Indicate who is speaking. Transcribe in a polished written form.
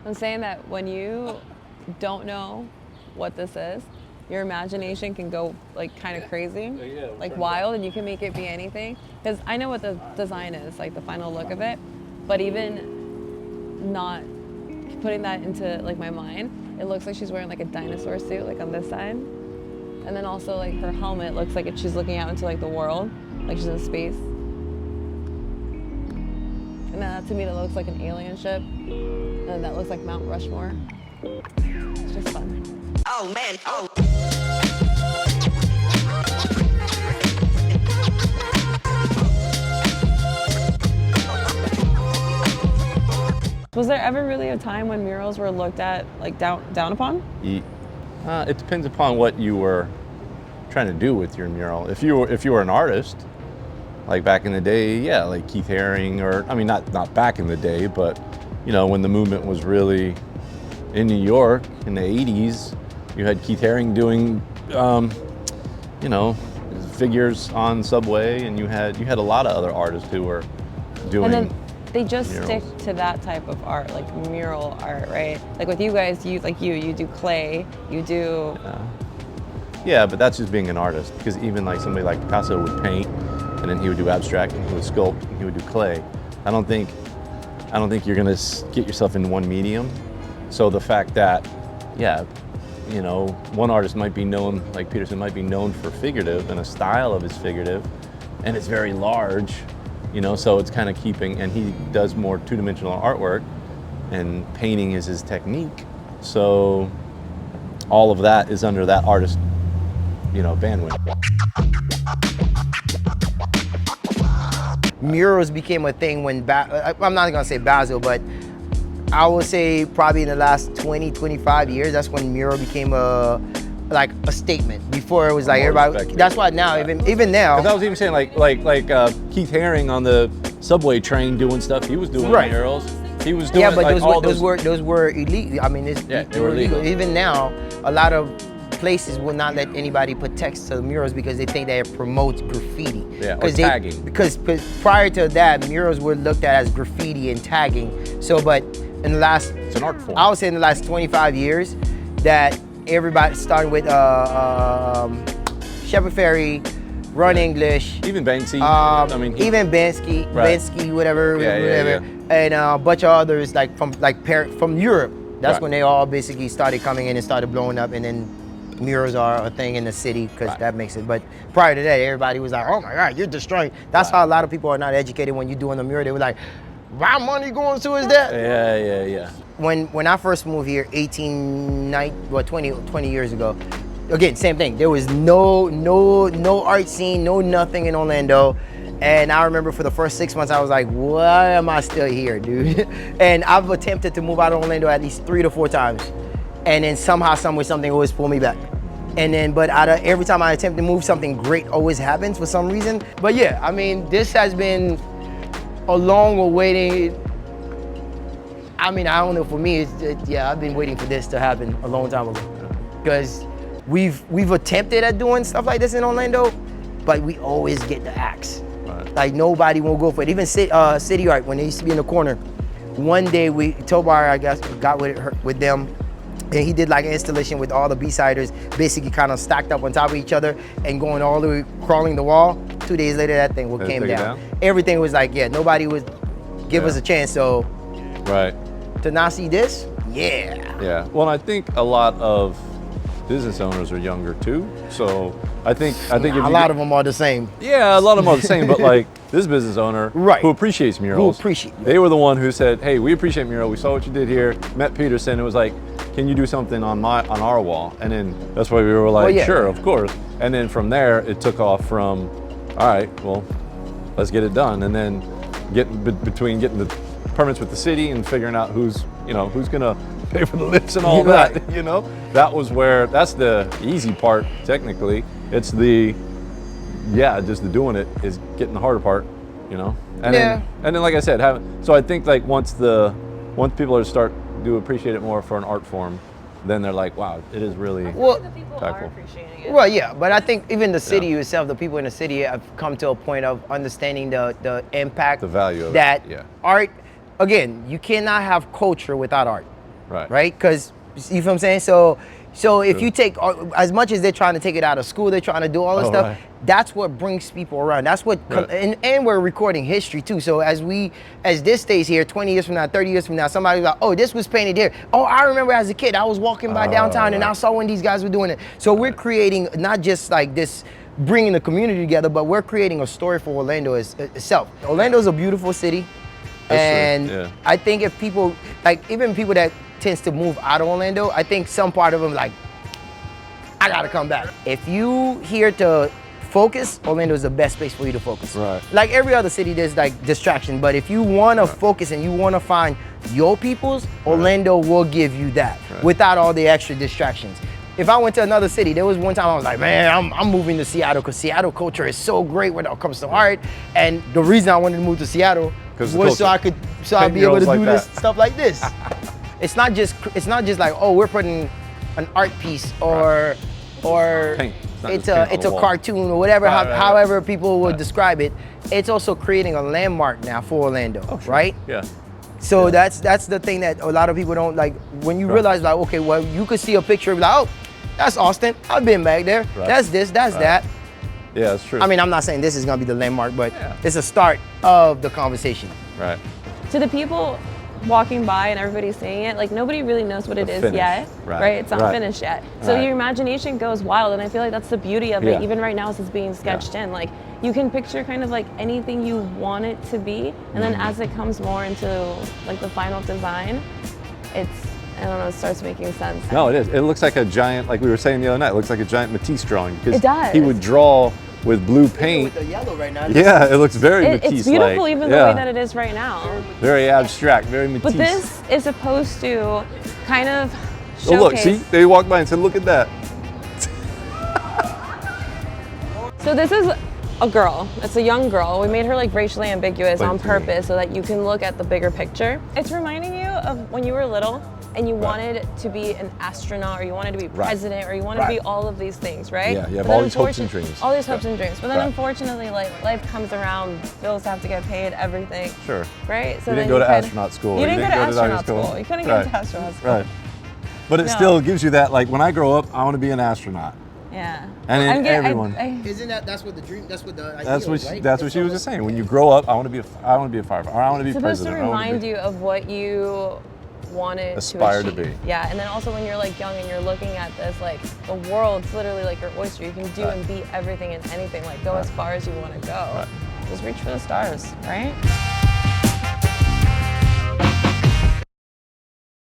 Speaker 1: I'm saying that when you don't know what this is, your imagination can go like kind of crazy, like wild, and you can make it be anything. Because I know what the design is, like the final look of it, but even not putting that into like my mind, it looks like she's wearing like a dinosaur suit, like on this side, and then also like her helmet looks like she's looking out into like the world, like she's in space. And then to me, that looks like an alien ship, and that looks like Mount Rushmore. It's just fun.
Speaker 2: Oh man, oh.
Speaker 1: Was there ever really a time when murals were looked at like down upon?
Speaker 3: It depends upon what you were trying to do with your mural. If you were an artist, like back in the day, yeah, like Keith Haring, or I mean not back in the day, but you know, when the movement was really in New York in the 80s, you had Keith Haring doing you know, figures on Subway, and you had a lot of other artists who were doing.
Speaker 1: And then they just
Speaker 3: murals.
Speaker 1: stick to that type of art, like mural art, right? Like with you guys, you do clay, you do.
Speaker 3: Yeah, but that's just being an artist. Because even like somebody like Picasso would paint, and then he would do abstract, and he would sculpt, and he would do clay. I don't think you're gonna get yourself in one medium. So the fact that, yeah, you know, one artist might be known, like Peterson might be known for figurative, and a style of his figurative, and it's very large, you know, so it's kind of keeping, and he does more two-dimensional artwork, and painting is his technique. So all of that is under that artist, you know, bandwidth.
Speaker 4: Murals became a thing when, I'm not gonna say Basel, but I would say probably in the last 20, 25 years, that's when mural became like a statement. Before it was like everybody, that's why now, even now.
Speaker 3: Because I was even saying like Keith Haring on the subway train doing stuff, he was doing murals. He was doing
Speaker 4: yeah, but
Speaker 3: like
Speaker 4: those were illegal. I mean,
Speaker 3: they were illegal.
Speaker 4: Even now, a lot of places will not let anybody put text to the murals because they think that it promotes graffiti.
Speaker 3: Yeah, or tagging.
Speaker 4: Because prior to that, murals were looked at as graffiti and tagging. So, but in the last,
Speaker 3: it's an art form.
Speaker 4: I would say in the last 25 years, that everybody starting with Shepard Fairey, Ron English,
Speaker 3: even Banksy.
Speaker 4: I mean, even Banksy, whatever, and a bunch of others like from Europe. That's when they all basically started coming in and started blowing up, and then murals are a thing in the city because that makes it. But prior to that, everybody was like, "Oh my God, you're destroying." That's how a lot of people are not educated when you're doing a mural. They were like, "My money going to is that?"
Speaker 3: Yeah.
Speaker 4: When I first moved here, 20 years ago, again, same thing. There was no art scene, no nothing in Orlando. And I remember for the first 6 months, I was like, why am I still here, dude? And I've attempted to move out of Orlando at least 3 to 4 times. And then somehow, somewhere, something always pulled me back. And then, but every time I attempt to move, something great always happens for some reason. But yeah, I mean, this has been a long awaiting. I mean, I don't know, for me, I've been waiting for this to happen a long time ago. Because we've attempted at doing stuff like this in Orlando, but we always get the axe. Like nobody will go for it. Even City Art, when they used to be in the corner, one day Tobar, I guess, got with them, and he did like an installation with all the B-siders, basically kind of stacked up on top of each other and going all the way, crawling the wall. 2 days later, that thing came down. Everything was like, nobody would give us a chance. So, to not see this,
Speaker 3: Yeah. Well, I think a lot of business owners are younger too. So I think
Speaker 4: a lot of them are the same.
Speaker 3: Yeah, a lot of them are the same. But like this business owner who appreciates murals, they were the one who said, "Hey, we appreciate mural. We saw what you did here. Met Peterson. It was like, can you do something on our wall?" And then that's why we were like, "Sure, of course." And then from there, it took off from, all right, well, let's get it done. And then getting the permits with the city and figuring out who's gonna pay for the lifts and all that, that's the easy part technically. It's just the doing it is getting the harder part, and then like I said, so I think like once people start to appreciate it more for an art form, then they're like, wow, it is really
Speaker 1: are appreciating it.
Speaker 4: Well, yeah, but I think even the city itself, the people in the city have come to a point of understanding the impact,
Speaker 3: the value of
Speaker 4: that art. Again, you cannot have culture without art. right? Because you feel what I'm saying. So if you take, as much as they're trying to take it out of school, they're trying to do all this stuff. That's what brings people around. That's what, and we're recording history too. So as this stays here, 20 years from now, 30 years from now, somebody's like, oh, this was painted here. Oh, I remember as a kid, I was walking by downtown and I saw when these guys were doing it. So we're creating not just like this, bringing the community together, but we're creating a story for Orlando itself. Orlando is a beautiful city. And I think if people, like even people that tends to move out of Orlando, I think some part of them like, I gotta come back. If you here to focus, Orlando is the best place for you to focus. Like every other city, there's like distraction, but if you wanna focus and you wanna find your peoples, Orlando will give you that without all the extra distractions. If I went to another city, there was one time I was like, man, I'm moving to Seattle because Seattle culture is so great when it comes to art. And the reason I wanted to move to Seattle was so I'd be able to do this stuff like this. It's not just like, oh, we're putting an art piece or it's a cartoon or whatever, however people would describe it. It's also creating a landmark now for Orlando, right? So that's the thing that a lot of people don't like. When you realize like, okay, well, you could see a picture and be like, oh, that's Austin. I've been back there. That's this, that's that.
Speaker 3: Yeah, that's true.
Speaker 4: I mean, I'm not saying this is gonna be the landmark, but it's a start of the conversation.
Speaker 1: To the people walking by and everybody seeing it, like nobody really knows what it is yet, right? It's not finished yet. So your imagination goes wild, and I feel like that's the beauty of it. Even right now as it's being sketched in, like you can picture kind of like anything you want it to be, and then as it comes more into like the final design, I don't know, it starts making sense.
Speaker 3: No, it is. It looks like a giant, like we were saying the other night, it looks like a giant Matisse drawing. Because
Speaker 1: it does.
Speaker 3: He would draw with blue paint.
Speaker 4: With the yellow right now.
Speaker 3: Yeah, it looks very Matisse-like.
Speaker 1: It's beautiful even the way that it is right now.
Speaker 3: Very abstract, very Matisse.
Speaker 1: But this is supposed to kind of showcase.
Speaker 3: Oh look, see? They walked by and said, look at that.
Speaker 1: So this is a girl. It's a young girl. We made her like racially ambiguous on purpose so that you can look at the bigger picture. It's reminding you of when you were little and you wanted to be an astronaut, or you wanted to be president, or you wanted to be all of these things, right?
Speaker 3: Yeah, you have all these hopes and dreams.
Speaker 1: All these hopes and dreams. But then unfortunately, like life comes around, bills have to get paid, everything. Right? So
Speaker 3: you didn't go to astronaut school.
Speaker 1: You didn't go to astronaut school. You couldn't get into astronaut school.
Speaker 3: But it still gives you that, like when I grow up, I want to be an astronaut.
Speaker 1: Yeah.
Speaker 3: And everyone.
Speaker 4: Isn't that's what the dream? That's what the ideal,
Speaker 3: that's what she was just saying. When you grow up, I want to be a firefighter. Or I want to be president.
Speaker 1: It's supposed to remind you of what you wanted
Speaker 3: aspire
Speaker 1: to
Speaker 3: be.
Speaker 1: Yeah, and then also when you're like young and you're looking at this, like the world's literally like your oyster. You can do and be everything and anything. Like go as far as you want to go. Just reach for the stars, right?